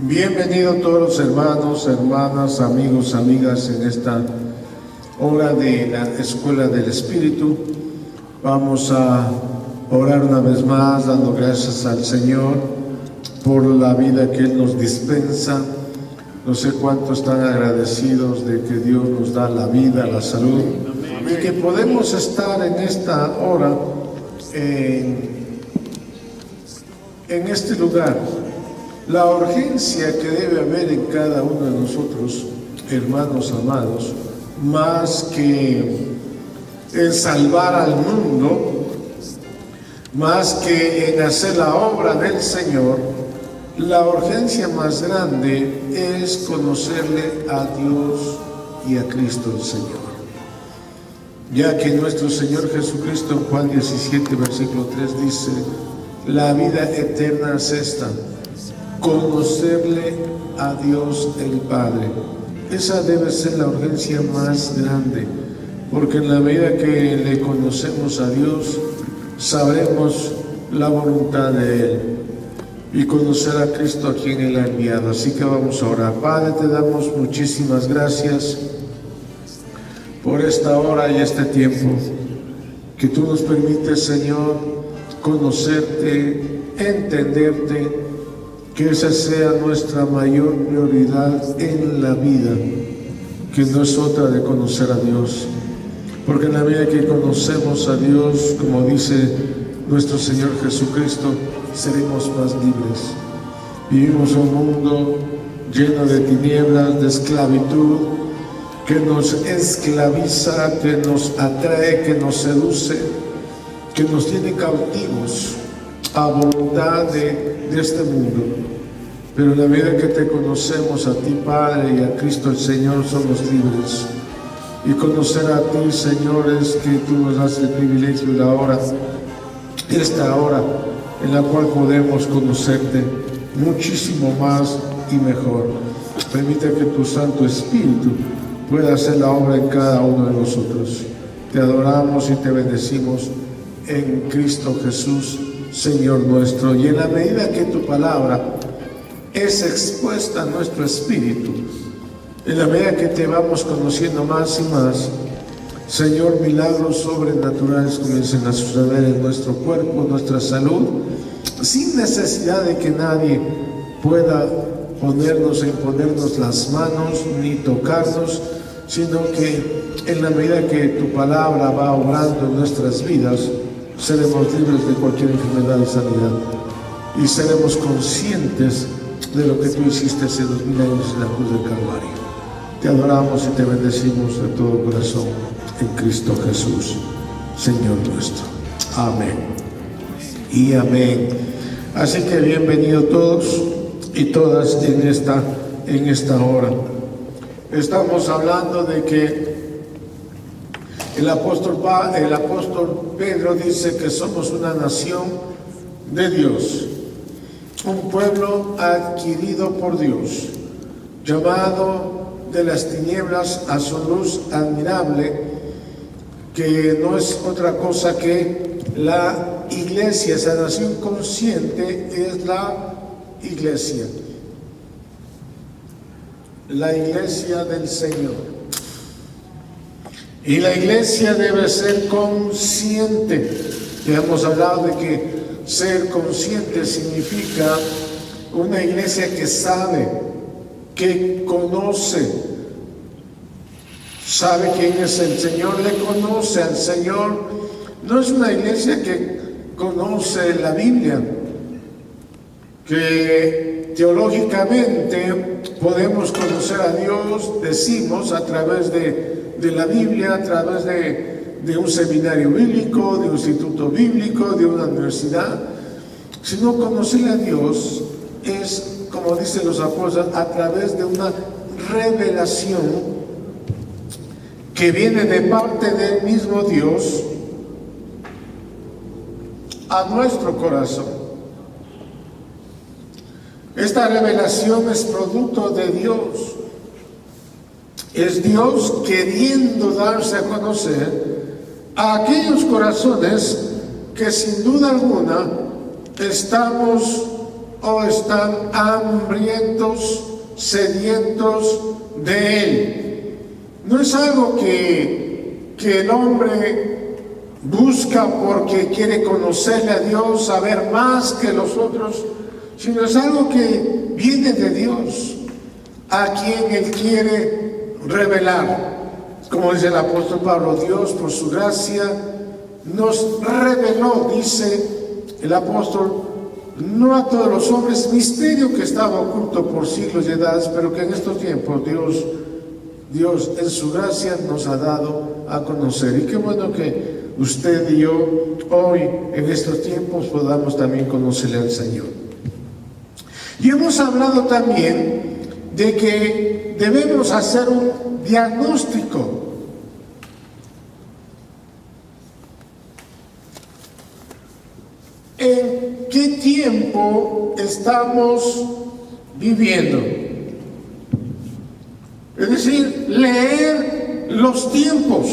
Bienvenidos todos los hermanos, hermanas, amigos, amigas en esta hora de la Escuela del Espíritu. Vamos a orar una vez más dando gracias al Señor por la vida que Él nos dispensa. No sé cuántos están agradecidos de que Dios nos da la vida, la salud, y que podemos estar en esta hora en este lugar. La urgencia que debe haber en cada uno de nosotros, hermanos amados, más que en salvar al mundo, más que en hacer la obra del Señor, la urgencia más grande es conocerle a Dios y a Cristo el Señor. Ya que nuestro Señor Jesucristo en Juan 17, versículo 3 dice: la vida eterna es esta, conocerle a Dios el Padre. Esa debe ser la urgencia más grande, porque en la medida que le conocemos a Dios, sabremos la voluntad de Él y conocer a Cristo a quien Él ha enviado. Así que vamos a orar. Padre, te damos muchísimas gracias por esta hora y este tiempo que tú nos permites, Señor, conocerte, entenderte, que esa sea nuestra mayor prioridad en la vida, que no es otra de conocer a Dios. Porque en la medida que conocemos a Dios, como dice nuestro Señor Jesucristo, seremos más libres. Vivimos un mundo lleno de tinieblas, de esclavitud, que nos esclaviza, que nos atrae, que nos seduce, que nos tiene cautivos a voluntad de este mundo. Pero en la medida que te conocemos a ti, Padre, y a Cristo el Señor, somos libres. Y conocer a ti, Señor, es que tú nos das el privilegio y la hora, esta hora en la cual podemos conocerte muchísimo más y mejor. Permite que tu Santo Espíritu pueda hacer la obra en cada uno de nosotros. Te adoramos y te bendecimos en Cristo Jesús, Señor nuestro. Y en la medida que tu palabra es expuesta a nuestro espíritu, en la medida que te vamos conociendo más y más, Señor, milagros sobrenaturales comiencen a suceder en nuestro cuerpo, nuestra salud, sin necesidad de que nadie pueda ponernos e imponernos las manos ni tocarnos, sino que en la medida que tu palabra va obrando en nuestras vidas, seremos libres de cualquier enfermedad y sanidad, y seremos conscientes de lo que tú hiciste hace 2000 años en la cruz del Calvario. Te adoramos y te bendecimos de todo corazón en Cristo Jesús, Señor nuestro. Amén y amén. Así que bienvenidos todos y todas en esta hora. Estamos hablando de que el apóstol Pedro dice que somos una nación de Dios, un pueblo adquirido por Dios, llamado de las tinieblas a su luz admirable, que no es otra cosa que la iglesia. Esa nación consciente es la iglesia del Señor. Y la iglesia debe ser consciente. Ya hemos hablado de que ser consciente significa una iglesia que sabe, que conoce, sabe quién es el Señor, le conoce al Señor. No es una iglesia que conoce la Biblia, que teológicamente podemos conocer a Dios, decimos, a través de la Biblia, a través de un seminario bíblico, de un instituto bíblico, de una universidad. Sino conocer a Dios es, como dicen los apóstoles, a través de una revelación que viene de parte del mismo Dios a nuestro corazón. Esta revelación es producto de Dios, Es Dios queriendo darse a conocer a aquellos corazones que sin duda alguna estamos o están hambrientos, sedientos de Él. No es algo que el hombre busca porque quiere conocerle a Dios, saber más que los otros, sino es algo que viene de Dios, a quien Él quiere revelar. Como dice el apóstol Pablo, Dios por su gracia nos reveló, dice el apóstol, no a todos los hombres, misterio que estaba oculto por siglos y edades, pero que en estos tiempos Dios en su gracia nos ha dado a conocer. Y qué bueno que usted y yo hoy en estos tiempos podamos también conocerle al Señor. Y hemos hablado también de que debemos hacer un diagnóstico. ¿En qué tiempo estamos viviendo? Es decir, leer los tiempos.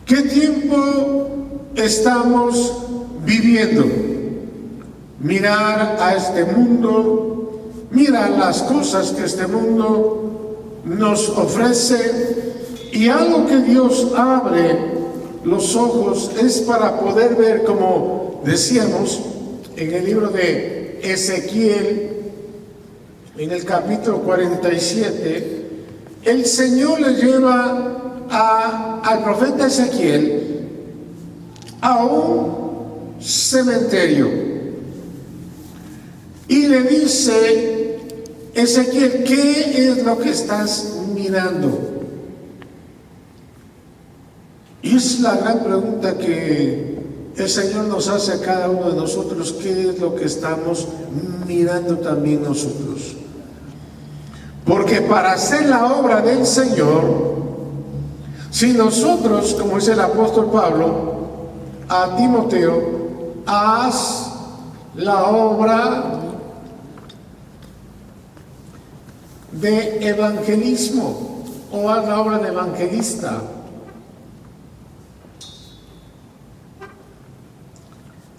¿Qué tiempo estamos viviendo? Mirar a este mundo, mirar las cosas que este mundo nos ofrece, y algo que Dios abre los ojos es para poder ver, como decíamos en el libro de Ezequiel, en el capítulo 47, el Señor le lleva al profeta Ezequiel a un cementerio y le dice: Ezequiel, ¿qué es lo que estás mirando? Y es la gran pregunta que el Señor nos hace a cada uno de nosotros: ¿qué es lo que estamos mirando también nosotros? Porque para hacer la obra del Señor, si nosotros, como dice el apóstol Pablo a Timoteo, haz la obra de evangelismo, o haz la obra de evangelista.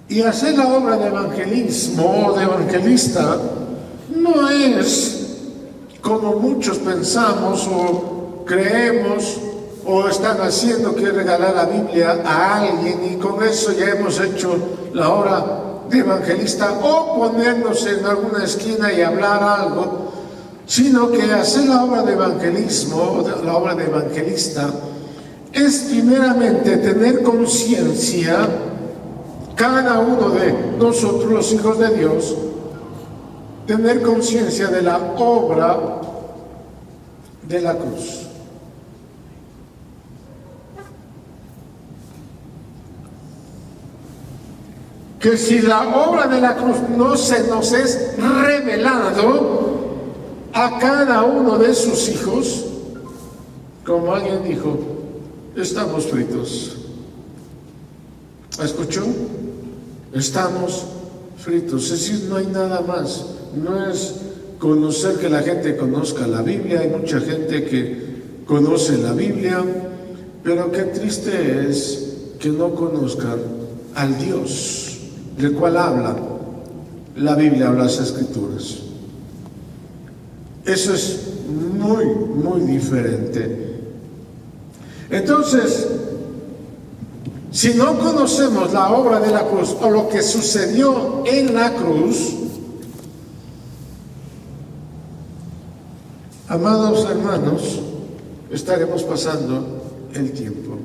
Y hacer la obra de evangelismo o de evangelista no es como muchos pensamos o creemos o están haciendo, que regalar la Biblia a alguien y con eso ya hemos hecho la obra de evangelista, o ponernos en alguna esquina y hablar algo, sino que hacer la obra de evangelismo, la obra de evangelista, es primeramente tener conciencia, cada uno de nosotros, los hijos de Dios, tener conciencia de la obra de la cruz. Que si la obra de la cruz no se nos es revelado a cada uno de sus hijos, como alguien dijo, estamos fritos. ¿Escuchó? Estamos fritos. Es decir, no hay nada más. No es conocer, que la gente conozca la Biblia. Hay mucha gente que conoce la Biblia, pero qué triste es que no conozcan al Dios del cual habla la Biblia o las Escrituras. Eso es muy, muy diferente. Entonces, si no conocemos la obra de la cruz o lo que sucedió en la cruz, amados hermanos, estaremos pasando el tiempo.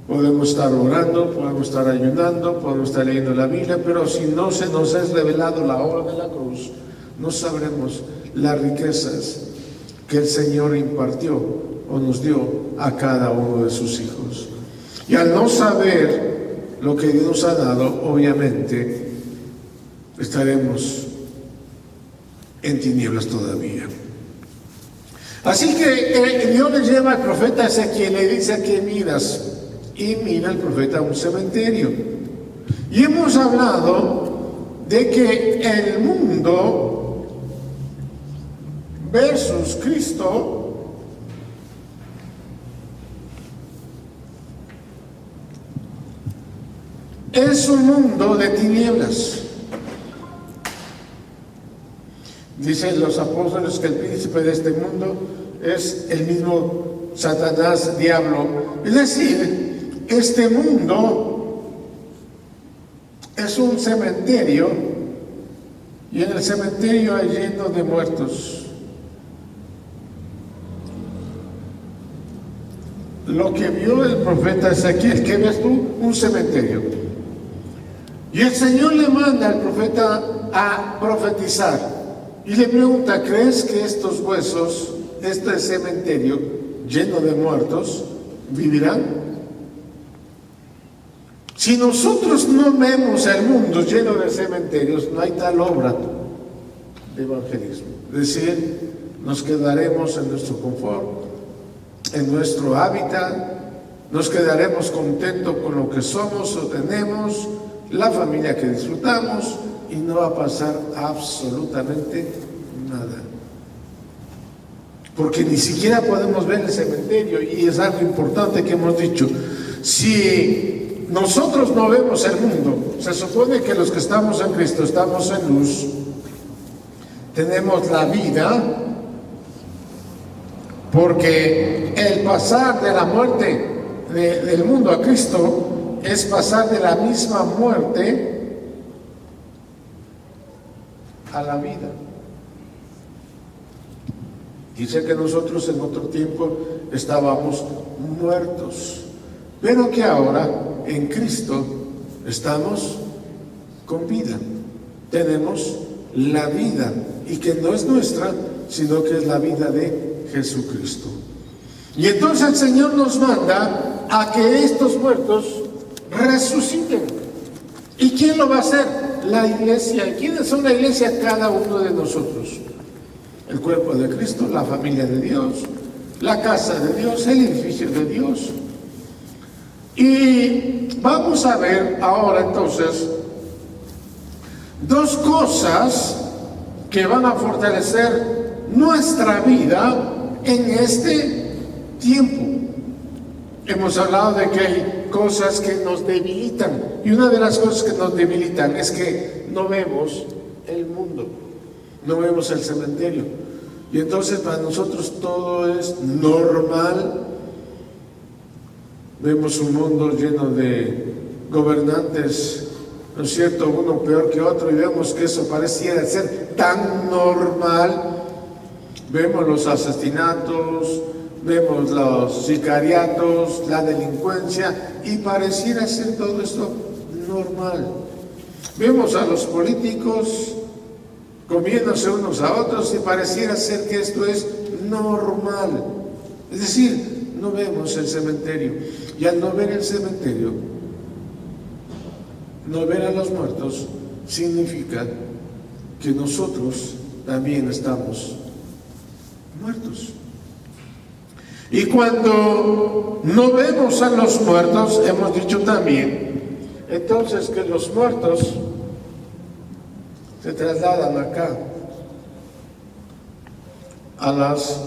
Podemos estar orando, podemos estar ayunando, podemos estar leyendo la Biblia, pero si no se nos es revelado la obra de la cruz, no sabremos las riquezas que el Señor impartió o nos dio a cada uno de sus hijos. Y al no saber lo que Dios nos ha dado, obviamente estaremos en tinieblas todavía. Así que Dios le lleva al profeta Ezequiel, le dice: ¿qué miras? Y mira el profeta a un cementerio. Y hemos hablado de que el mundo versus Cristo es un mundo de tinieblas. Dicen los apóstoles que el príncipe de este mundo es el mismo Satanás, diablo. Es decir, este mundo es un cementerio y en el cementerio hay lleno de muertos. Lo que vio el profeta Ezequiel, ¿qué ves tú? Un cementerio. Y el Señor le manda al profeta a profetizar y le pregunta: ¿crees que estos huesos, este cementerio lleno de muertos, vivirán? Si nosotros no vemos el mundo lleno de cementerios, no hay tal obra de evangelismo. Es decir, nos quedaremos en nuestro confort, en nuestro hábitat, nos quedaremos contentos con lo que somos o tenemos, la familia que disfrutamos, y no va a pasar absolutamente nada. Porque ni siquiera podemos ver el cementerio, y es algo importante que hemos dicho. Si nosotros no vemos el mundo, se supone que los que estamos en Cristo estamos en luz, tenemos la vida, porque el pasar de la muerte del mundo a Cristo es pasar de la misma muerte a la vida. Dice que nosotros en otro tiempo estábamos muertos, pero que ahora en Cristo estamos con vida. Tenemos la vida, y que no es nuestra, sino que es la vida de Jesucristo. Y entonces el Señor nos manda a que estos muertos resuciten. ¿Y quién lo va a hacer? La iglesia. ¿Y quiénes son la iglesia? Cada uno de nosotros. El cuerpo de Cristo, la familia de Dios, la casa de Dios, el edificio de Dios. Y vamos a ver ahora entonces dos cosas que van a fortalecer nuestra vida en este tiempo. Hemos hablado de que hay cosas que nos debilitan, y una de las cosas que nos debilitan es que no vemos el mundo, no vemos el cementerio, y entonces para nosotros todo es normal. Vemos un mundo lleno de gobernantes, ¿no es cierto?, uno peor que otro, y vemos que eso pareciera ser tan normal. Vemos los asesinatos, vemos los sicariatos, la delincuencia, y pareciera ser todo esto normal. Vemos a los políticos comiéndose unos a otros, y pareciera ser que esto es normal. Es decir, no vemos el cementerio, y al no ver el cementerio, no ver a los muertos, significa que nosotros también estamos muertos. Y cuando no vemos a los muertos, hemos dicho también, entonces, que los muertos se trasladan acá a las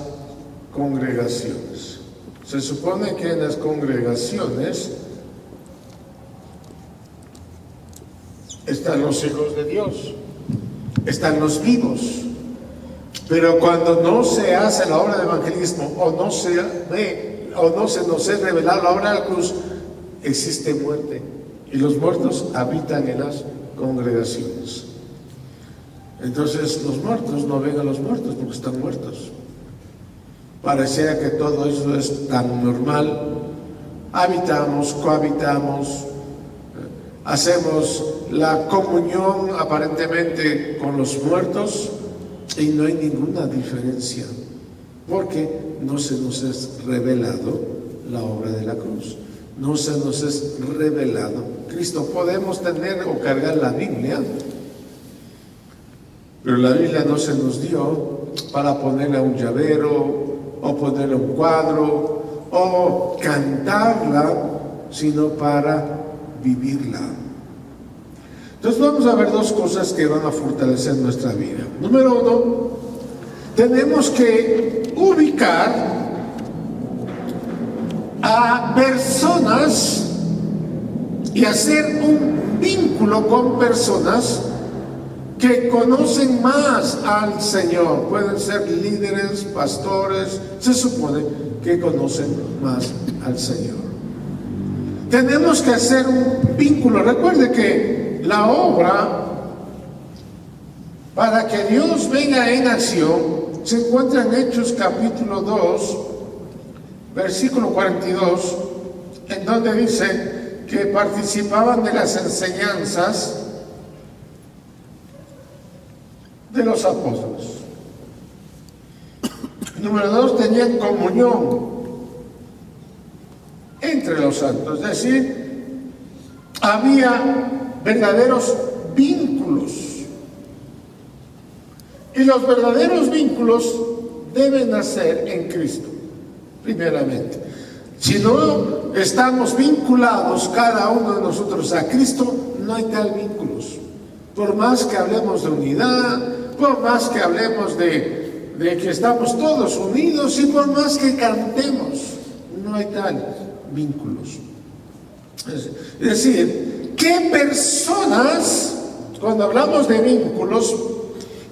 congregaciones. Se supone que en las congregaciones están los hijos de Dios, están los vivos. Pero cuando no se hace la obra de evangelismo, o no se ve, o no se nos es revelada la obra de la cruz, existe muerte. Y los muertos habitan en las congregaciones. Entonces los muertos no ven a los muertos porque están muertos. Pareciera que todo eso es tan normal. Habitamos, cohabitamos, hacemos la comunión aparentemente con los muertos, y no hay ninguna diferencia, porque no se nos es revelado la obra de la cruz, no se nos es revelado Cristo. Podemos tener o cargar la Biblia, pero la Biblia no se nos dio para ponerle a un llavero, o ponerle un cuadro, o cantarla, sino para vivirla. Entonces vamos a ver dos cosas que van a fortalecer nuestra vida. Número uno, tenemos que ubicar a personas y hacer un vínculo con personas que conocen más al Señor. Pueden ser líderes, pastores, se supone que conocen más al Señor. Tenemos que hacer un vínculo. Recuerde que la obra para que Dios venga en acción se encuentra en Hechos capítulo 2, versículo 42, en donde dice que participaban de las enseñanzas de los apóstoles. Número 2, tenían comunión entre los santos, es decir, había verdaderos vínculos. Y los verdaderos vínculos deben nacer en Cristo, primeramente. Si no estamos vinculados cada uno de nosotros a Cristo, no hay tal vínculos. Por más que hablemos de unidad, por más que hablemos de que estamos todos unidos y por más que cantemos, no hay tal vínculos. Es decir, ¿qué personas, cuando hablamos de vínculos,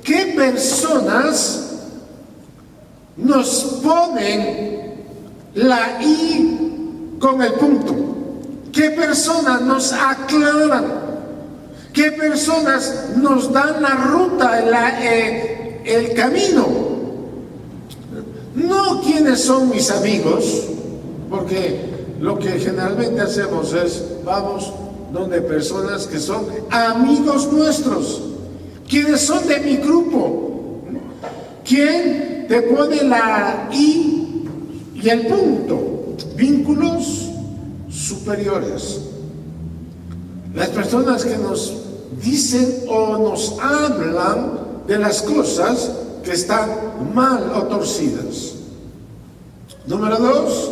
qué personas nos ponen la I con el punto? ¿Qué personas nos aclaran? ¿Qué personas nos dan la ruta, el camino? No quiénes son mis amigos, porque lo que generalmente hacemos es, vamos donde personas que son amigos nuestros, quienes son de mi grupo. ¿Quién te pone la I y el punto? Vínculos superiores. Las personas que nos dicen o nos hablan de las cosas que están mal o torcidas. Número 2,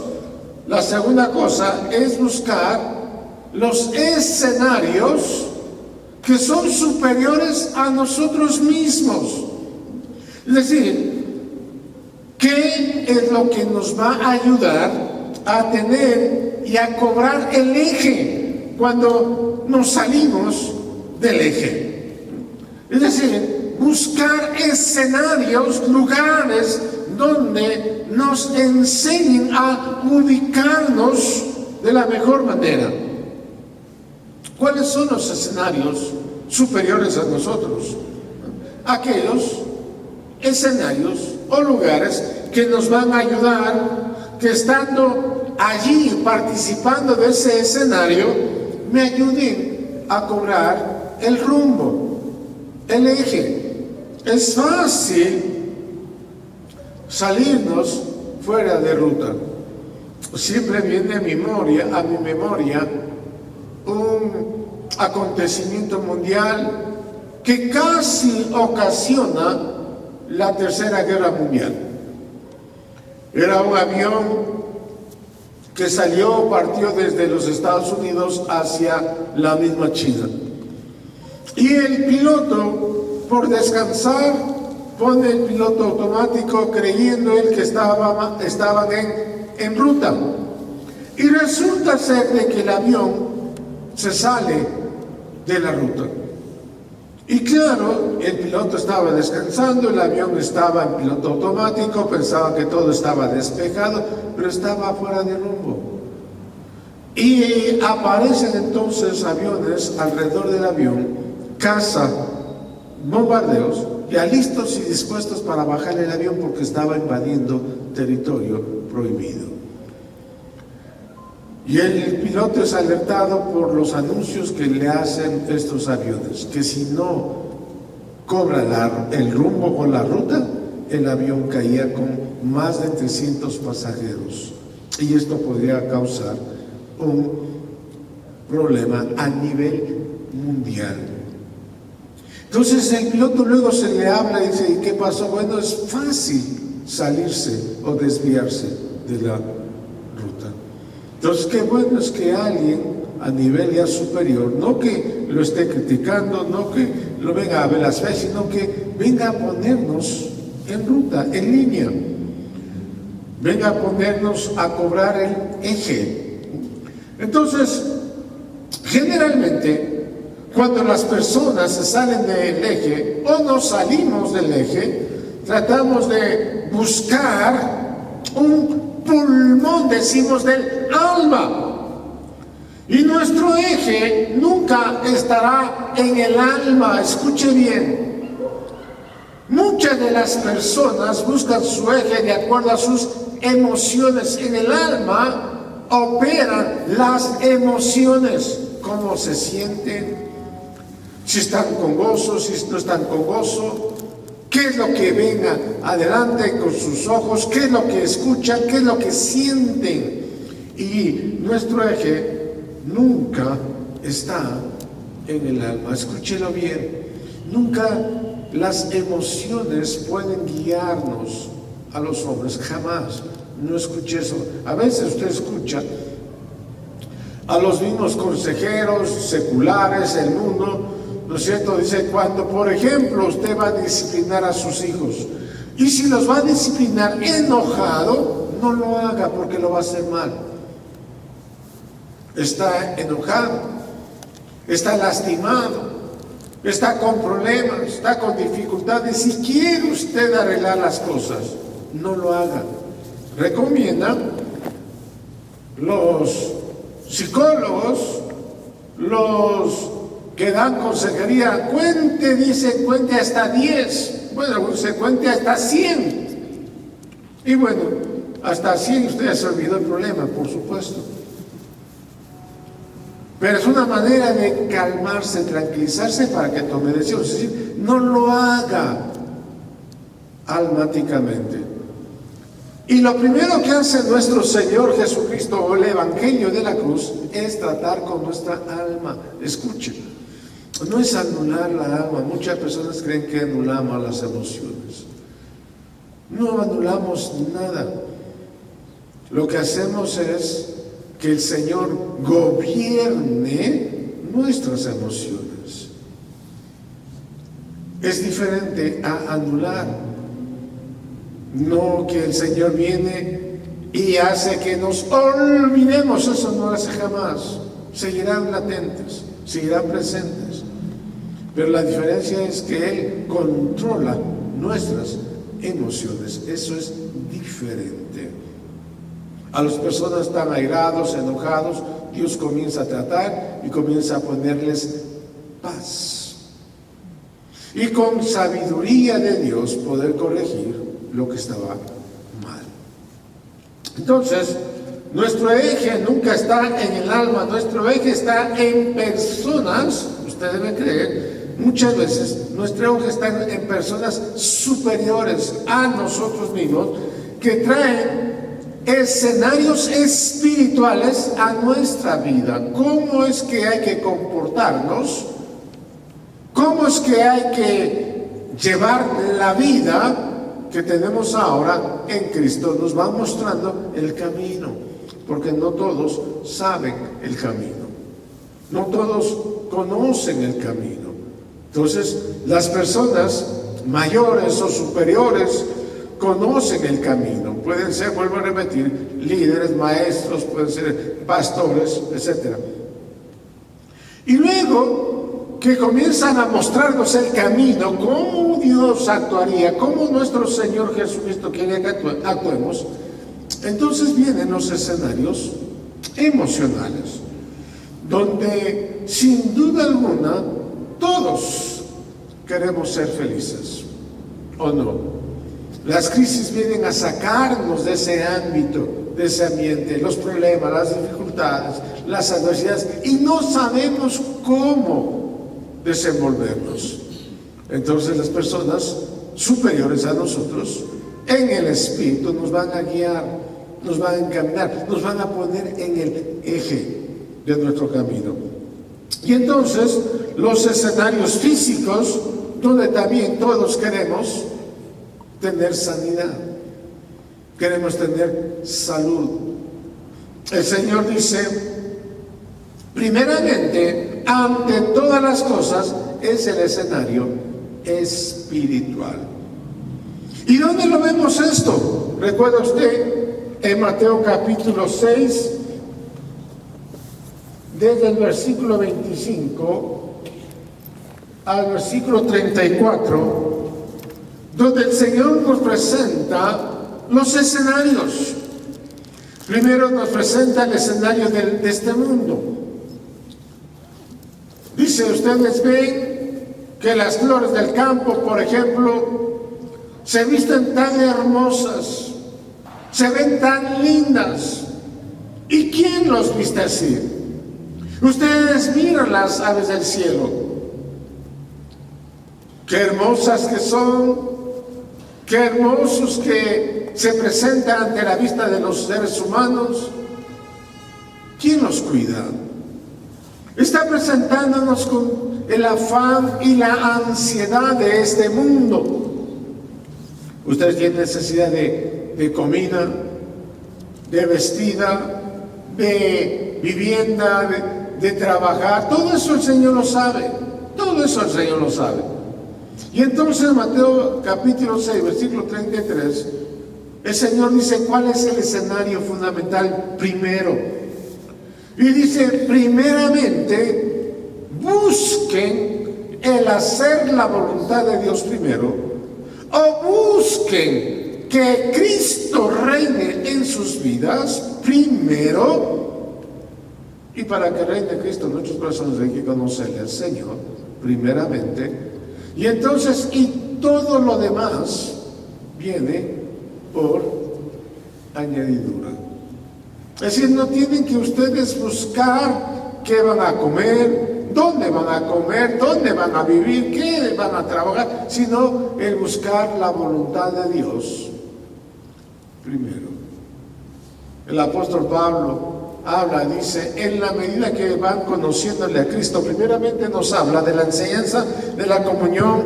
la segunda cosa es buscar los escenarios que son superiores a nosotros mismos. Es decir, ¿qué es lo que nos va a ayudar a tener y a cobrar el eje cuando nos salimos del eje? Es decir, buscar escenarios, lugares donde nos enseñen a ubicarnos de la mejor manera. ¿Cuáles son los escenarios superiores a nosotros? Aquellos escenarios o lugares que nos van a ayudar, que estando allí participando de ese escenario, me ayuden a cobrar el rumbo, el eje. Es fácil salirnos fuera de ruta. Siempre viene a mi memoria un acontecimiento mundial que casi ocasiona la Tercera Guerra Mundial. Era un avión que partió desde los Estados Unidos hacia la misma China. Y el piloto, por descansar, pone el piloto automático creyendo él que estaban en ruta. Y resulta ser de que el avión se sale de la ruta. Y claro, el piloto estaba descansando, el avión estaba en piloto automático, pensaba que todo estaba despejado, pero estaba fuera de rumbo. Y aparecen entonces aviones alrededor del avión, caza, bombardeos, ya listos y dispuestos para bajar el avión porque estaba invadiendo territorio prohibido. Y el piloto es alertado por los anuncios que le hacen estos aviones, que si no cobra el rumbo o la ruta, el avión caía con más de 300 pasajeros. Y esto podría causar un problema a nivel mundial. Entonces el piloto luego se le habla y dice, ¿y qué pasó? Bueno, es fácil salirse o desviarse de la ruta. Entonces, qué bueno es que alguien a nivel ya superior, no que lo esté criticando, no que lo venga a ver las veces, sino que venga a ponernos en ruta, en línea, venga a ponernos a cobrar el eje. Entonces, Generalmente, cuando las personas se salen del eje o nos salimos del eje, tratamos de buscar un pulmón, decimos, del alma. Y nuestro eje nunca estará en el alma. Escuche bien. Muchas de las personas buscan su eje de acuerdo a sus emociones. En el alma operan las emociones. ¿Cómo se sienten? Si están con gozo, si no están con gozo. ¿Qué es lo que ven adelante con sus ojos? ¿Qué es lo que escuchan? ¿Qué es lo que sienten? Y nuestro eje nunca está en el alma. Escúchelo bien. Nunca las emociones pueden guiarnos a los hombres. Jamás. No escuche eso. A veces usted escucha a los mismos consejeros seculares, el mundo, ¿no es cierto? Dice, cuando, por ejemplo, usted va a disciplinar a sus hijos, y si los va a disciplinar enojado, no lo haga porque lo va a hacer mal. Está enojado, está lastimado, está con problemas, está con dificultades. Si quiere usted arreglar las cosas, no lo haga. Recomienda los psicólogos, los que dan consejería, cuente hasta 10. Bueno, se cuente hasta 100. Y bueno, hasta 100 usted ya se olvidó el problema, por supuesto. Pero es una manera de calmarse, tranquilizarse para que tome decisiones. Es decir, no lo haga almáticamente. Y lo primero que hace nuestro Señor Jesucristo o el Evangelio de la cruz es tratar con nuestra alma. Escuchen, no es anular la alma. Muchas personas creen que anulamos las emociones. No anulamos nada. Lo que hacemos es que el Señor gobierne nuestras emociones. Es diferente a anular. No que el Señor viene y hace que nos olvidemos. Eso no lo hace jamás. Seguirán latentes, seguirán presentes. Pero la diferencia es que Él controla nuestras emociones. Eso es diferente. A las personas tan airados, enojados, Dios comienza a tratar y comienza a ponerles paz. Y con sabiduría de Dios poder corregir lo que estaba mal. Entonces, nuestro eje nunca está en el alma, nuestro eje está en personas. Usted debe creer, muchas veces nuestro eje está en personas superiores a nosotros mismos, que traen escenarios espirituales a nuestra vida. ¿Cómo es que hay que comportarnos? ¿Cómo es que hay que llevar la vida que tenemos ahora en Cristo? Nos va mostrando el camino, porque no todos saben el camino, no todos conocen el camino. Entonces, las personas mayores o superiores conocen el camino. Pueden ser, vuelvo a repetir, líderes, maestros, pueden ser pastores, etc. Y luego que comienzan a mostrarnos el camino, cómo Dios actuaría, cómo nuestro Señor Jesucristo quiere que actuemos, entonces vienen los escenarios emocionales, donde sin duda alguna todos queremos ser felices, ¿o no? Las crisis vienen a sacarnos de ese ámbito, de ese ambiente, los problemas, las dificultades, las adversidades, y no sabemos cómo desenvolvernos. Entonces las personas superiores a nosotros, en el Espíritu, nos van a guiar, nos van a encaminar, nos van a poner en el eje de nuestro camino. Y entonces los escenarios físicos, donde también todos queremos tener sanidad, queremos tener salud. El Señor dice, primeramente, ante todas las cosas, es el escenario espiritual. ¿Y dónde lo vemos esto? ¿Recuerda usted en Mateo capítulo 6, desde el versículo 25 al versículo 34, donde el Señor nos presenta los escenarios. Primero nos presenta el escenario de este mundo. Dice, ustedes ven que las flores del campo, por ejemplo, se visten tan hermosas, se ven tan lindas. ¿Y quién los viste así? Ustedes miran las aves del cielo, qué hermosas que son, qué hermosos que se presentan ante la vista de los seres humanos. ¿Quién los cuida? Está presentándonos con el afán y la ansiedad de este mundo. Ustedes tienen necesidad de comida, de vestida, de vivienda, de trabajar. Todo eso el Señor lo sabe. Todo eso el Señor lo sabe. Y entonces Mateo capítulo 6, versículo 33, el Señor dice cuál es el escenario fundamental primero. Y dice, primeramente, busquen el hacer la voluntad de Dios primero, o busquen que Cristo reine en sus vidas primero. Y para que reine Cristo en nuestros corazones hay que conocerle al Señor primeramente. Y entonces, y todo lo demás viene por añadidura. Es decir, no tienen que ustedes buscar qué van a comer, dónde van a comer, dónde van a vivir, qué van a trabajar, sino el buscar la voluntad de Dios primero. El apóstol Pablo habla, dice, en la medida que van conociéndole a Cristo, primeramente nos habla de la enseñanza, de la comunión,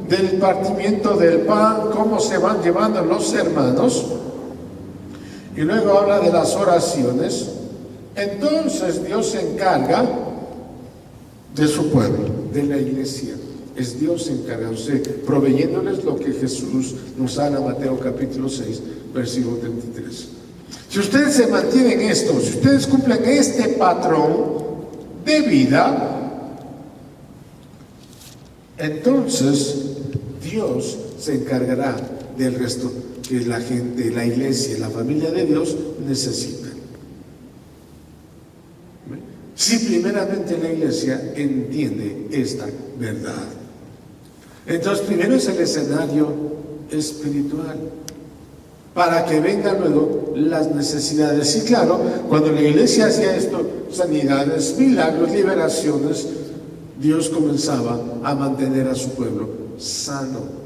del partimiento del pan, cómo se van llevando los hermanos, y luego habla de las oraciones. Entonces Dios se encarga de su pueblo, de la iglesia. Es Dios encargándose, proveyéndoles lo que Jesús nos habla en Mateo capítulo 6, versículo 33. Si ustedes se mantienen esto, si ustedes cumplen este patrón de vida, entonces Dios se encargará del resto que la gente, la iglesia, la familia de Dios necesitan. Si primeramente la iglesia entiende esta verdad. Entonces primero es el escenario espiritual, para que vengan luego las necesidades. Y claro, cuando la iglesia hacía esto, sanidades, milagros, liberaciones, Dios comenzaba a mantener a su pueblo sano.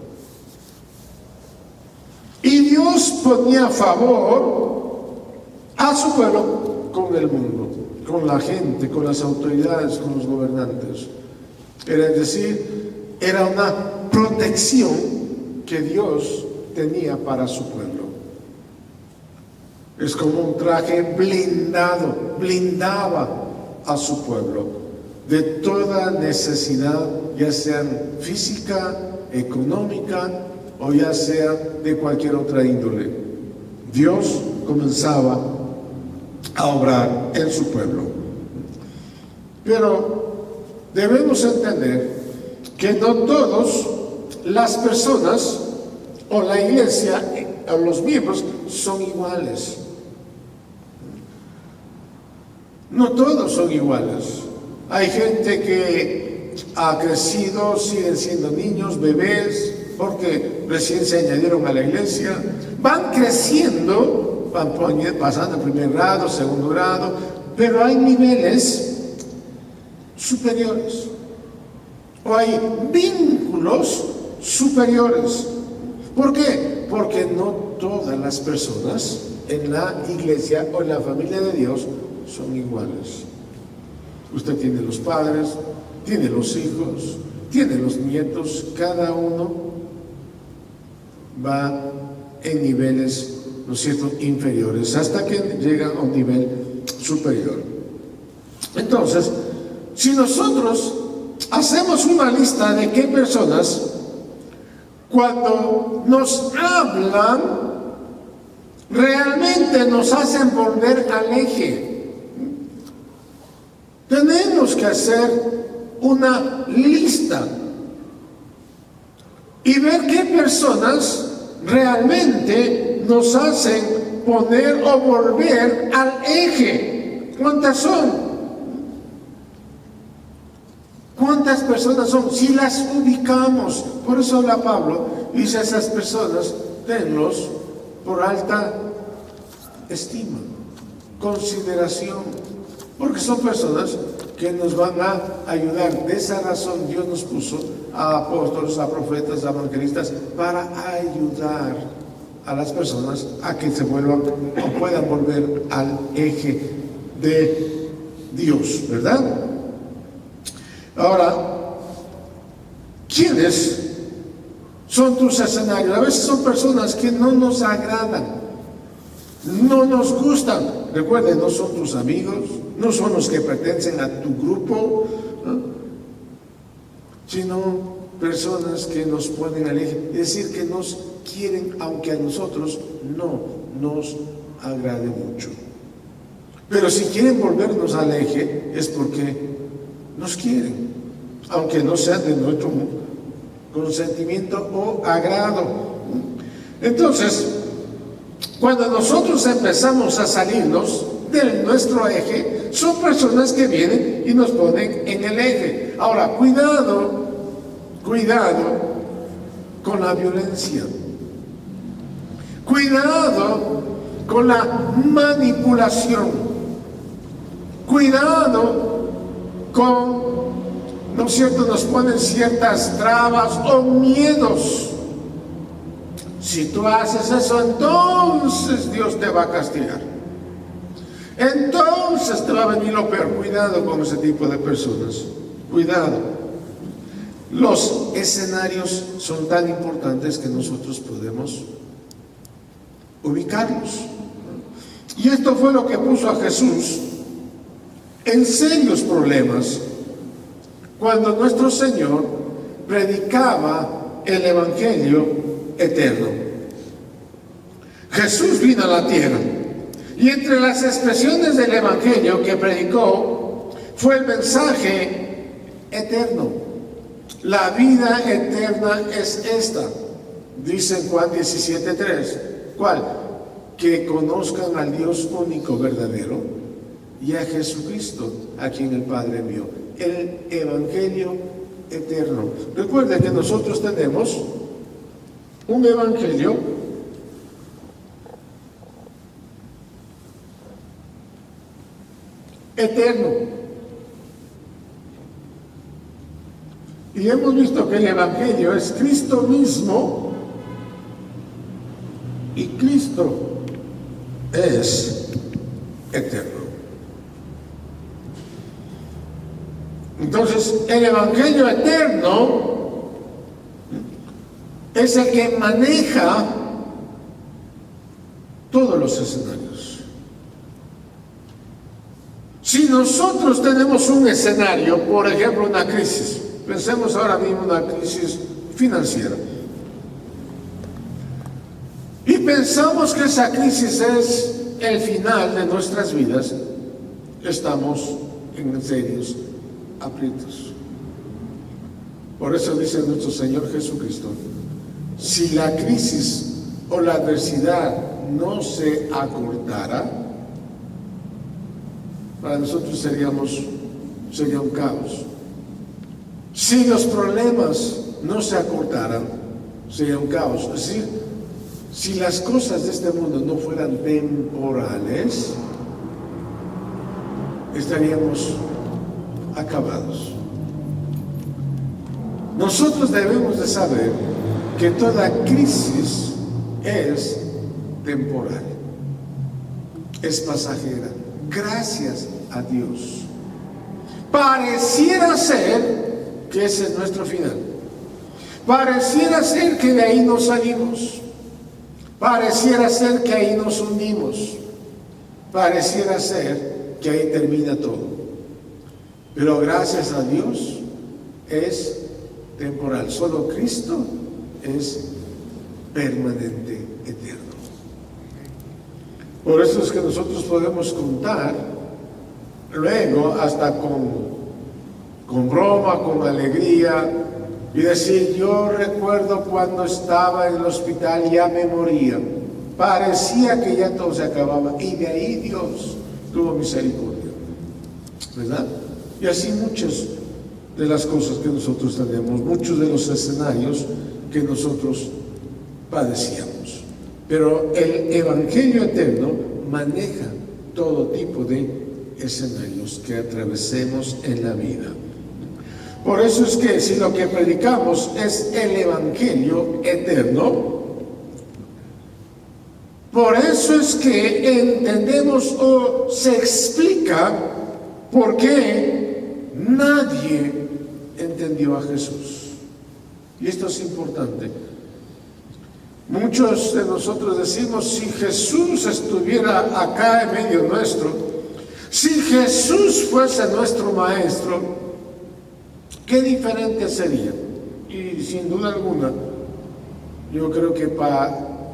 Y Dios ponía a favor a su pueblo con el mundo, con la gente, con las autoridades, con los gobernantes. Era decir, era una protección que Dios tenía para su pueblo. Es como un traje blindado, blindaba a su pueblo de toda necesidad, ya sea física, económica, o ya sea de cualquier otra índole. Dios comenzaba a obrar en su pueblo. Pero debemos entender que no todas las personas o la iglesia o los miembros son iguales. No todos son iguales. Hay gente que ha crecido, siguen siendo niños, bebés, porque recién se añadieron a la iglesia, van creciendo, van pasando el primer grado, segundo grado, pero hay niveles superiores, o hay vínculos superiores. ¿Por qué? Porque no todas las personas en la iglesia o en la familia de Dios son iguales. Usted tiene los padres, tiene los hijos, tiene los nietos, cada uno va en niveles, ¿no es cierto?, inferiores, hasta que llegan a un nivel superior. Entonces, si nosotros hacemos una lista de qué personas, cuando nos hablan, realmente nos hacen volver al eje. Tenemos que hacer una lista y ver qué personas realmente nos hacen poner o volver al eje. ¿Cuántas son? ¿Cuántas personas son? Si las ubicamos. Por eso habla Pablo, dice a esas personas, tenlos por alta estima, consideración, porque son personas que nos van a ayudar. De esa razón Dios nos puso a apóstoles, a profetas, a evangelistas, para ayudar a las personas a que se vuelvan o puedan volver al eje de Dios, ¿verdad? Ahora, ¿quiénes son tus escenarios? A veces son personas que no nos agradan, no nos gustan. Recuerden, no son tus amigos, no son los que pertenecen a tu grupo, ¿no? Sino personas que nos ponen al eje, es decir, que nos quieren, aunque a nosotros no nos agrade mucho. Pero si quieren volvernos al eje, es porque nos quieren, aunque no sea de nuestro consentimiento o agrado. Entonces, cuando nosotros empezamos a salirnos de nuestro eje, son personas que vienen y nos ponen en el eje. Ahora, cuidado con la violencia, cuidado con la manipulación, cuidado con, ¿no es cierto?, nos ponen ciertas trabas o miedos. Si tú haces eso, entonces Dios te va a castigar. Entonces te va a venir lo peor. Cuidado con ese tipo de personas. Cuidado. Los escenarios son tan importantes que nosotros podemos ubicarlos. Y esto fue lo que puso a Jesús en serios problemas cuando nuestro Señor predicaba el Evangelio eterno. Jesús vino a la tierra y entre las expresiones del Evangelio que predicó fue el mensaje eterno. La vida eterna es esta, dice en Juan 17:3. ¿Cuál? Que conozcan al Dios único verdadero y a Jesucristo, a quien el Padre envió. El Evangelio eterno. Recuerden que nosotros tenemos un Evangelio eterno. Y hemos visto que el Evangelio es Cristo mismo y Cristo es eterno. Entonces, el Evangelio eterno es el que maneja todos los escenarios. Si nosotros tenemos un escenario, por ejemplo, una crisis, pensemos ahora mismo en una crisis financiera, y pensamos que esa crisis es el final de nuestras vidas, estamos en serios aprietos. Por eso dice nuestro Señor Jesucristo, si la crisis o la adversidad no se acortara, para nosotros sería un caos. Si los problemas no se acortaran, sería un caos. Es decir, si las cosas de este mundo no fueran temporales, estaríamos acabados. Nosotros debemos de saber que toda crisis es temporal, es pasajera. Gracias a Dios. Pareciera ser que ese es nuestro final. Pareciera ser que de ahí no salimos. Pareciera ser que ahí nos hundimos. Pareciera ser que ahí termina todo. Pero gracias a Dios es temporal. Solo Cristo es permanente, eterno. Por eso es que nosotros podemos contar luego hasta con broma, con alegría, y decir, yo recuerdo cuando estaba en el hospital, ya me moría, parecía que ya todo se acababa, y de ahí Dios tuvo misericordia, ¿verdad? Y así muchas de las cosas que nosotros tenemos, muchos de los escenarios que nosotros padecíamos. Pero el Evangelio eterno maneja todo tipo de escenarios que atravesemos en la vida. Por eso es que si lo que predicamos es el Evangelio eterno, por eso es que entendemos o se explica por qué nadie entendió a Jesús. Y esto es importante. Muchos de nosotros decimos, si Jesús estuviera acá en medio nuestro, si Jesús fuese nuestro maestro, ¿qué diferente sería? Y sin duda alguna, yo creo que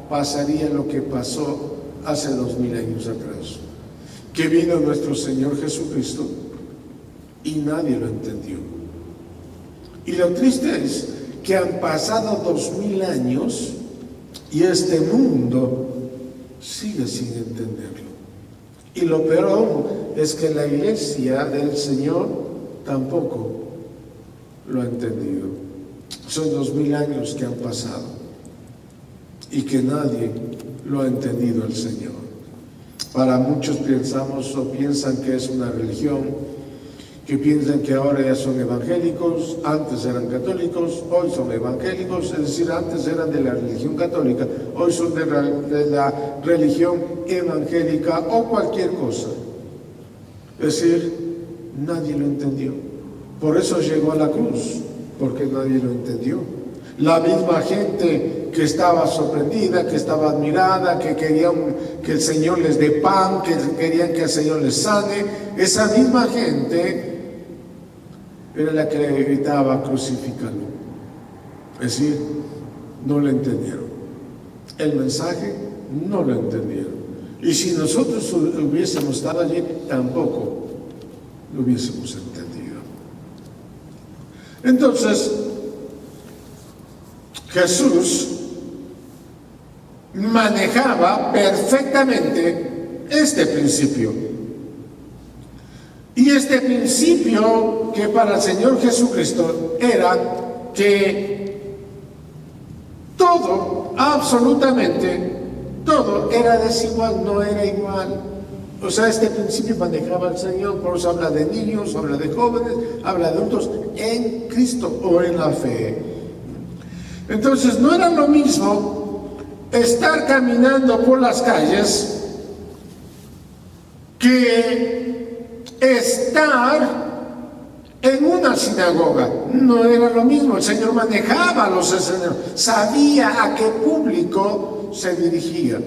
pasaría lo que pasó hace 2000 años atrás, que vino nuestro Señor Jesucristo y nadie lo entendió. Y lo triste es que han pasado 2000 años y este mundo sigue sin entenderlo. Y lo peor aún es que la iglesia del Señor tampoco lo ha entendido. Son 2000 años que han pasado y que nadie lo ha entendido al Señor. Para muchos pensamos o piensan que es una religión, que piensan que ahora ya son evangélicos, antes eran católicos, hoy son evangélicos, es decir, antes eran de la religión católica, hoy son de la religión evangélica o cualquier cosa. Es decir, nadie lo entendió. Por eso llegó a la cruz, porque nadie lo entendió. La misma gente que estaba sorprendida, que estaba admirada, que querían que el Señor les dé pan, que querían que el Señor les sane, esa misma gente era la que le gritaba, crucifícalo. Es decir, no lo entendieron. El mensaje no lo entendieron. Y si nosotros hubiésemos estado allí, tampoco lo hubiésemos entendido. Entonces, Jesús manejaba perfectamente este principio. Y este principio que para el Señor Jesucristo era que todo, absolutamente todo era desigual, no era igual. O sea, este principio manejaba el Señor, por eso habla de niños, habla de jóvenes, habla de adultos en Cristo o en la fe. Entonces no era lo mismo estar caminando por las calles que estar en una sinagoga. No era lo mismo. El Señor manejaba los escenarios, sabía a qué público se dirigía.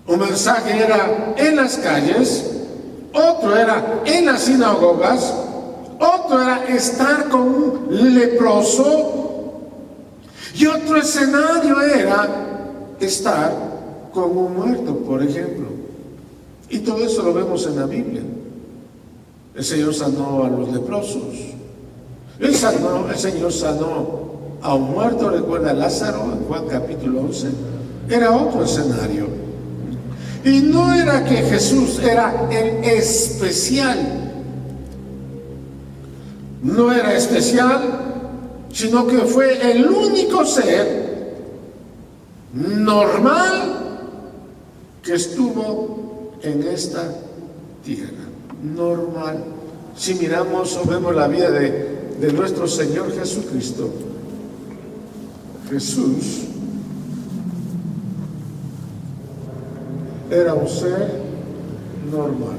Un mensaje era en las calles, otro era en las sinagogas, otro era estar con un leproso, y otro escenario era estar con un muerto, por ejemplo. Y todo eso lo vemos en la Biblia. El Señor sanó a los leprosos. El Señor sanó a un muerto, recuerda a Lázaro en Juan capítulo 11. Era otro escenario. Y no era que Jesús era el especial. No era especial, sino que fue el único ser normal que estuvo en esta tierra. Normal. Si miramos o vemos la vida de nuestro Señor Jesucristo, Jesús era un ser normal.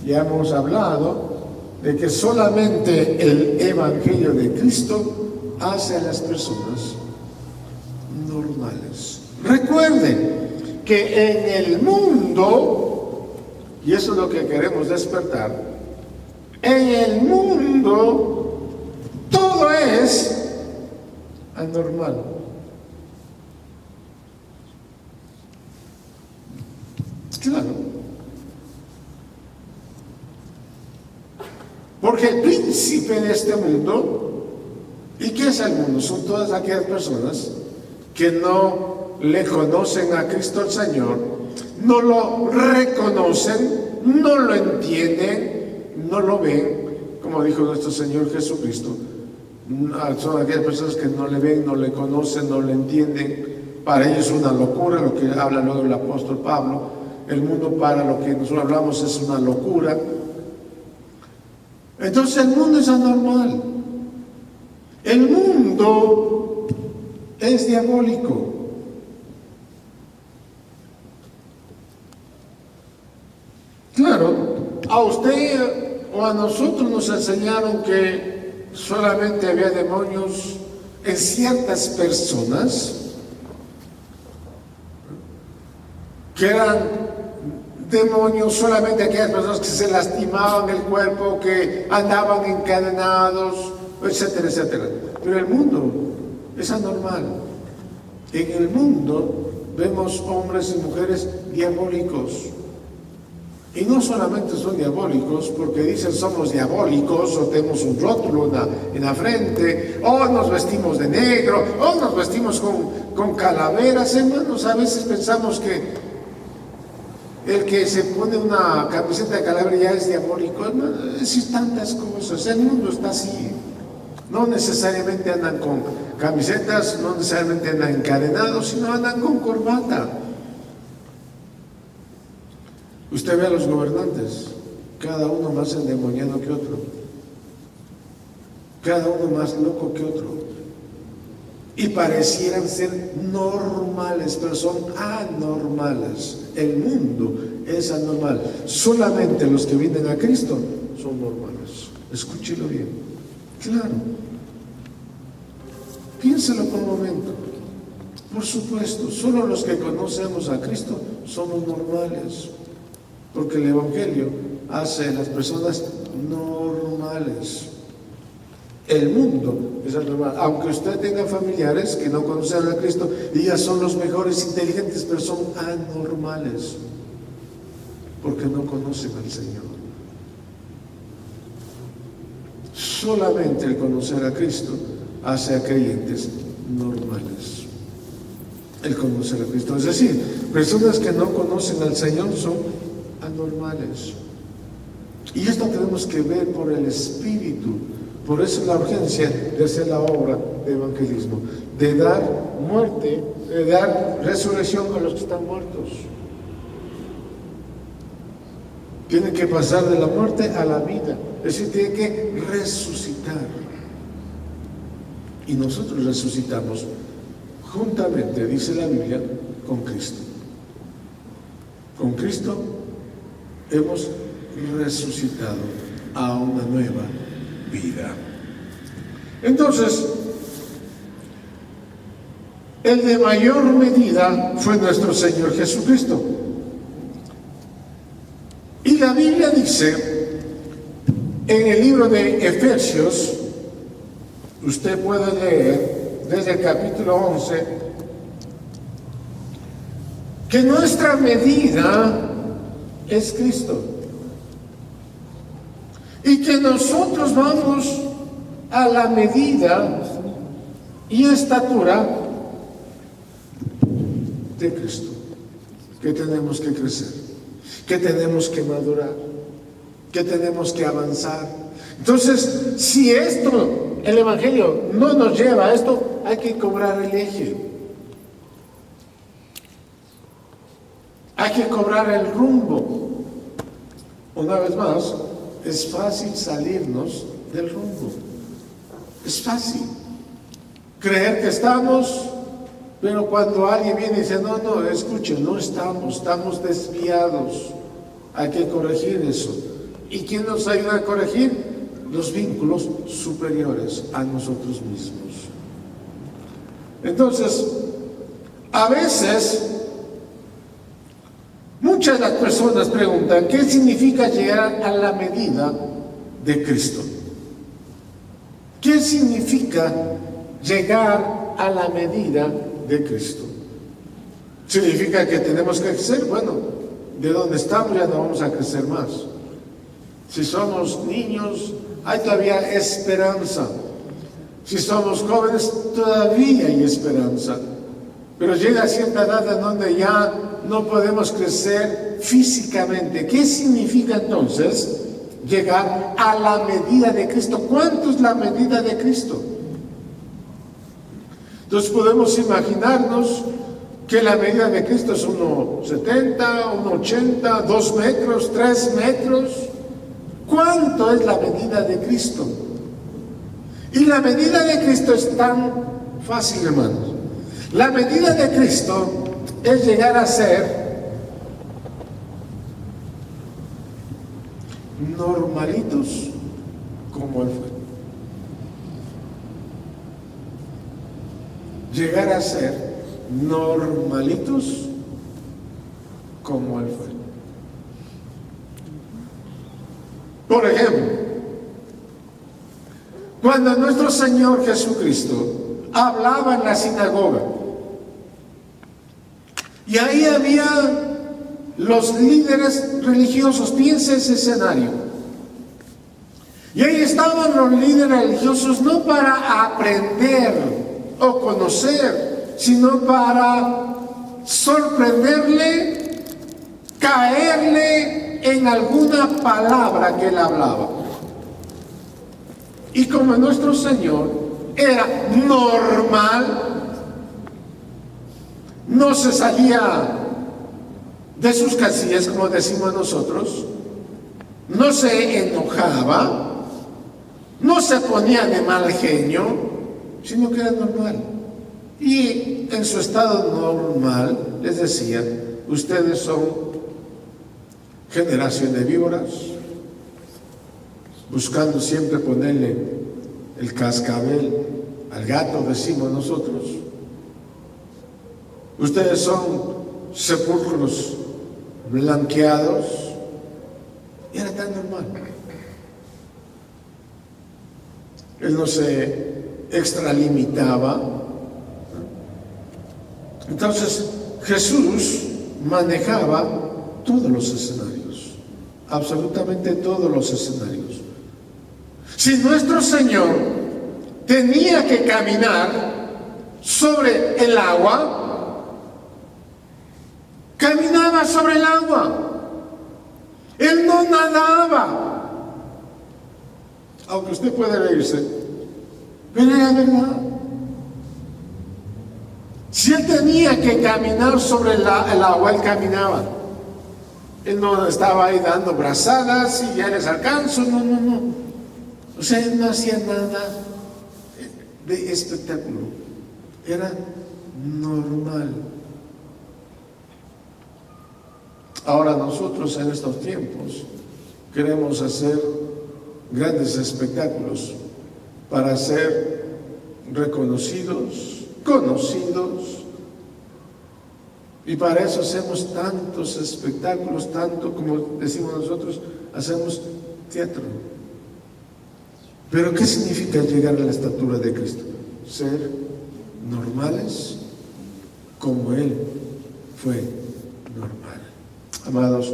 Ya hemos hablado de que solamente el Evangelio de Cristo hace a las personas normales. Recuerden que en el mundo, y eso es lo que queremos despertar, en el mundo todo es anormal. Claro, Porque el príncipe de este mundo, ¿y qué es el mundo? Son todas aquellas personas que no le conocen a Cristo el Señor, no lo reconocen, no lo entienden, no lo ven, como dijo nuestro Señor Jesucristo. Son aquellas personas que no le ven, no le conocen, no le entienden. Para ellos es una locura, lo que habla luego el apóstol Pablo. El mundo para lo que nosotros hablamos es una locura. Entonces el mundo es anormal. El mundo es diabólico. Claro, a usted o a nosotros nos enseñaron que solamente había demonios en ciertas personas, que eran demonios solamente aquellas personas que se lastimaban el cuerpo, que andaban encadenados, etcétera, etcétera. Pero el mundo es anormal. En el mundo vemos hombres y mujeres diabólicos. Y no solamente son diabólicos porque dicen somos diabólicos, o tenemos un rótulo en la frente, o nos vestimos de negro, o nos vestimos con calaveras. Hermanos, a veces pensamos que el que se pone una camiseta de calavera ya es diabólico. Hermano, es decir, tantas cosas. El mundo está así. No necesariamente andan con camisetas, no necesariamente andan encadenados, sino andan con corbata. Usted ve a los gobernantes, cada uno más endemoniado que otro, cada uno más loco que otro, y parecieran ser normales, pero son anormales. El mundo es anormal. Solamente los que vienen a Cristo son normales. Escúchelo bien. Claro. Piénselo por un momento. Por supuesto, solo los que conocemos a Cristo somos normales. Porque el Evangelio hace a las personas normales. El mundo es anormal. Aunque usted tenga familiares que no conocen a Cristo, ellas son los mejores inteligentes, pero son anormales. Porque no conocen al Señor. Solamente el conocer a Cristo hace a creyentes normales. El conocer a Cristo. Es decir, personas que no conocen al Señor son anormales. Y esto tenemos que ver por el Espíritu. Por eso la urgencia de hacer la obra de evangelismo, de dar muerte, de dar resurrección a los que están muertos. Tienen que pasar de la muerte a la vida, es decir, tienen que resucitar. Y nosotros resucitamos juntamente, dice la Biblia, con Cristo. Con Cristo hemos resucitado a una nueva vida. Entonces, el de mayor medida fue nuestro Señor Jesucristo. Y la Biblia dice en el libro de Efesios, usted puede leer desde el capítulo 11, que nuestra medida es Cristo. Y que nosotros vamos a la medida y estatura de Cristo. Que tenemos que crecer, que tenemos que madurar, que tenemos que avanzar. Entonces, si esto, el Evangelio, no nos lleva a esto, hay que cobrar el eje. Hay que cobrar el rumbo. Una vez más, es fácil salirnos del rumbo. Es fácil creer que estamos, pero cuando alguien viene y dice, no, escuchen, no estamos desviados. Hay que corregir eso. ¿Y quién nos ayuda a corregir? Los vínculos superiores a nosotros mismos. Entonces, a veces, muchas de las personas preguntan, ¿qué significa llegar a la medida de Cristo? ¿Qué significa llegar a la medida de Cristo? ¿Significa que tenemos que crecer? Bueno, de donde estamos ya no vamos a crecer más. Si somos niños, hay todavía esperanza. Si somos jóvenes, todavía hay esperanza. Pero llega a cierta edad en donde ya no podemos crecer físicamente. ¿Qué significa entonces llegar a la medida de Cristo? ¿Cuánto es la medida de Cristo? Entonces podemos imaginarnos que la medida de Cristo es 1,70, 1,80, 2 metros, 3 metros. ¿Cuánto es la medida de Cristo? Y la medida de Cristo es tan fácil, hermanos. La medida de Cristo es llegar a ser normalitos como Él fue. Llegar a ser normalitos como Él fue. Por ejemplo, cuando nuestro Señor Jesucristo hablaba en la sinagoga, y ahí había los líderes religiosos, piensa ese escenario. Y ahí estaban los líderes religiosos no para aprender o conocer, sino para sorprenderle, caerle en alguna palabra que él hablaba. Y como nuestro Señor era normal, no se salía de sus casillas, como decimos nosotros, no se enojaba, no se ponía de mal genio, sino que era normal. Y en su estado normal les decía: ustedes son generación de víboras, buscando siempre ponerle el cascabel al gato, decimos nosotros. Ustedes son sepulcros blanqueados. Y era tan normal. Él no se extralimitaba. Entonces Jesús manejaba todos los escenarios, absolutamente todos los escenarios. Si nuestro Señor tenía que caminar sobre el agua, caminaba sobre el agua. Él no nadaba. Aunque usted puede reírse, pero era verdad. Si él tenía que caminar sobre el agua, él caminaba. Él no estaba ahí dando brazadas y ya les alcanzo, no. O sea, él no hacía nada de espectáculo. Era normal. Ahora nosotros en estos tiempos queremos hacer grandes espectáculos para ser reconocidos, conocidos, y para eso hacemos tantos espectáculos, tanto como decimos nosotros, hacemos teatro. Pero ¿qué significa llegar a la estatura de Cristo? Ser normales como Él fue normal. Amados,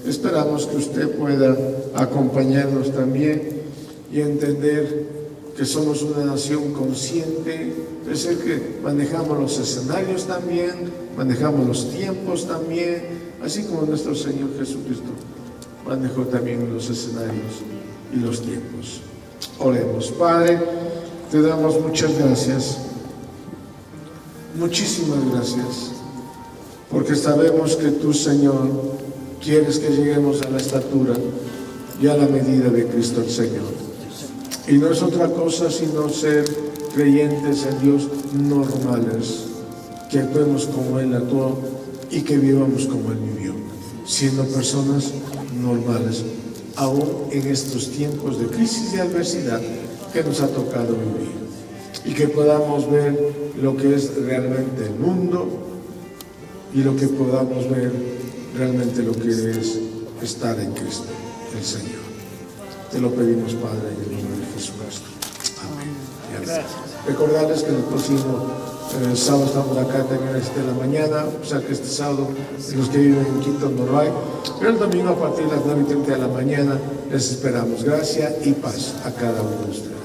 esperamos que usted pueda acompañarnos también y entender que somos una nación consciente, es decir, que manejamos los escenarios también, manejamos los tiempos también, así como nuestro Señor Jesucristo manejó también los escenarios y los tiempos. Oremos. Padre, te damos muchas gracias, muchísimas gracias, porque sabemos que tú, Señor, quieres que lleguemos a la estatura y a la medida de Cristo el Señor. Y no es otra cosa sino ser creyentes en Dios normales, que actuemos como Él actuó y que vivamos como Él vivió, siendo personas normales, aún en estos tiempos de crisis y adversidad que nos ha tocado vivir, y que podamos ver lo que es realmente el mundo y lo que podamos ver realmente lo que es estar en Cristo, el Señor. Te lo pedimos, Padre, en el nombre de Jesucristo. Amén. Recordarles que en el próximo El sábado estamos acá también a las 7 de la mañana, o sea que este sábado los que viven en Quito no lo hay. Pero el domingo a partir de las 9:30 de la mañana les esperamos. Gracia y paz a cada uno de ustedes.